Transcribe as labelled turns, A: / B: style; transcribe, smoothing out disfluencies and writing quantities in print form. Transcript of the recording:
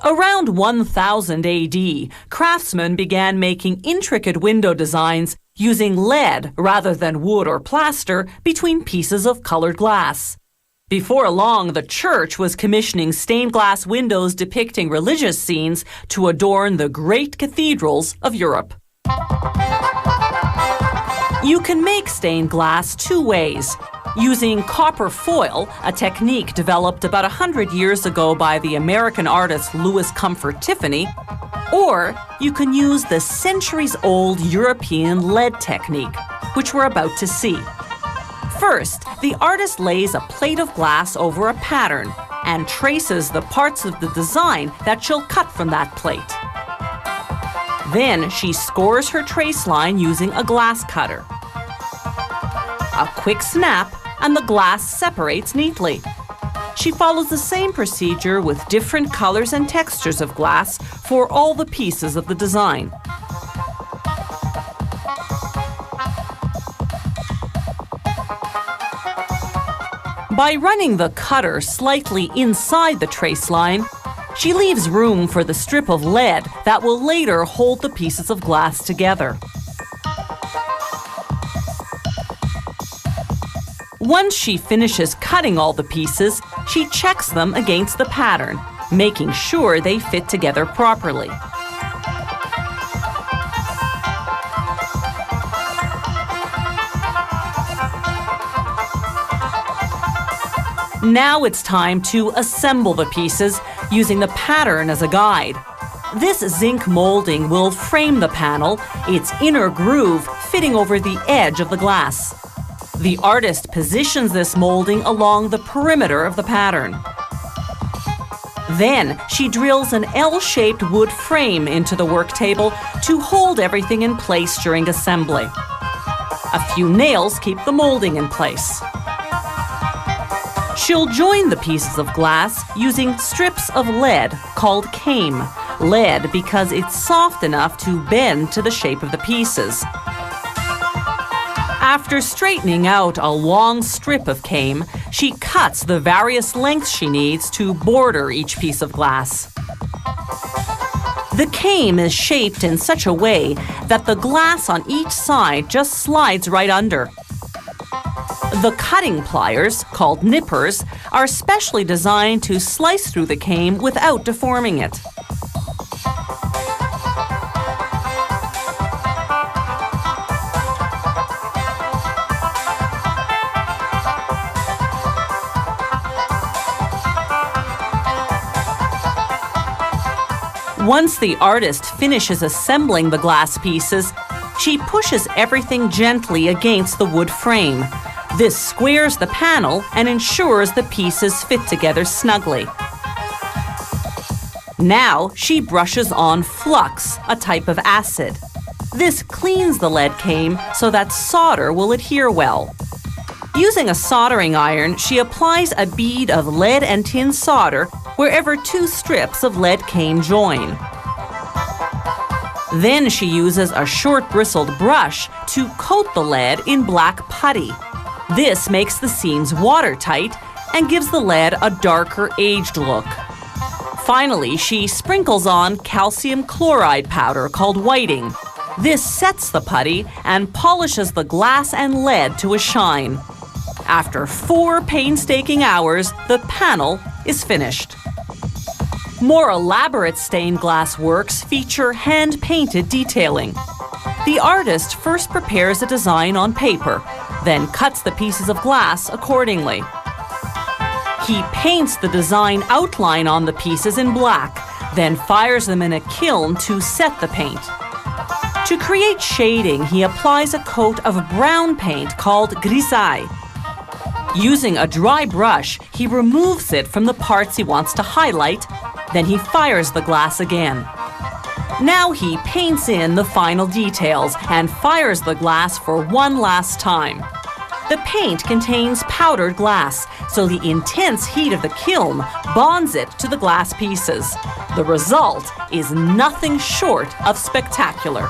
A: Around 1000 AD, craftsmen began making intricate window designs using lead rather than wood or plaster between pieces of colored glass. Before long, the church was commissioning stained glass windows depicting religious scenes to adorn the great cathedrals of Europe. You can make stained glass two ways. Using copper foil, a technique developed about 100 years ago by the American artist Louis Comfort Tiffany, or you can use the centuries-old European lead technique, which we're about to see. First, the artist lays a plate of glass over a pattern and traces the parts of the design that she'll cut from that plate. Then she scores her trace line using a glass cutter. A quick snap, and the glass separates neatly. She follows the same procedure with different colors and textures of glass for all the pieces of the design. By running the cutter slightly inside the trace line, she leaves room for the strip of lead that will later hold the pieces of glass together. Once she finishes cutting all the pieces, she checks them against the pattern, making sure they fit together properly. Now it's time to assemble the pieces using the pattern as a guide. This zinc molding will frame the panel, its inner groove fitting over the edge of the glass. The artist positions this molding along the perimeter of the pattern. Then she drills an L-shaped wood frame into the work table to hold everything in place during assembly. A few nails keep the molding in place. She'll join the pieces of glass using strips of lead called came. Lead because it's soft enough to bend to the shape of the pieces. After straightening out a long strip of came, she cuts the various lengths she needs to border each piece of glass. The came is shaped in such a way that the glass on each side just slides right under. The cutting pliers, called nippers, are specially designed to slice through the came without deforming it. Once the artist finishes assembling the glass pieces, she pushes everything gently against the wood frame. This squares the panel and ensures the pieces fit together snugly. Now she brushes on flux, a type of acid. This cleans the lead came so that solder will adhere well. Using a soldering iron, she applies a bead of lead and tin solder wherever two strips of lead came join. Then she uses a short bristled brush to coat the lead in black putty. This makes the seams watertight and gives the lead a darker, aged look. Finally, she sprinkles on calcium chloride powder called whiting. This sets the putty and polishes the glass and lead to a shine. After 4 painstaking hours, the panel is finished. More elaborate stained glass works feature hand-painted detailing. The artist first prepares a design on paper, then cuts the pieces of glass accordingly. He paints the design outline on the pieces in black, then fires them in a kiln to set the paint. To create shading, he applies a coat of brown paint called grisaille. Using a dry brush, he removes it from the parts he wants to highlight, then he fires the glass again. Now he paints in the final details and fires the glass for one last time. The paint contains powdered glass, so the intense heat of the kiln bonds it to the glass pieces. The result is nothing short of spectacular.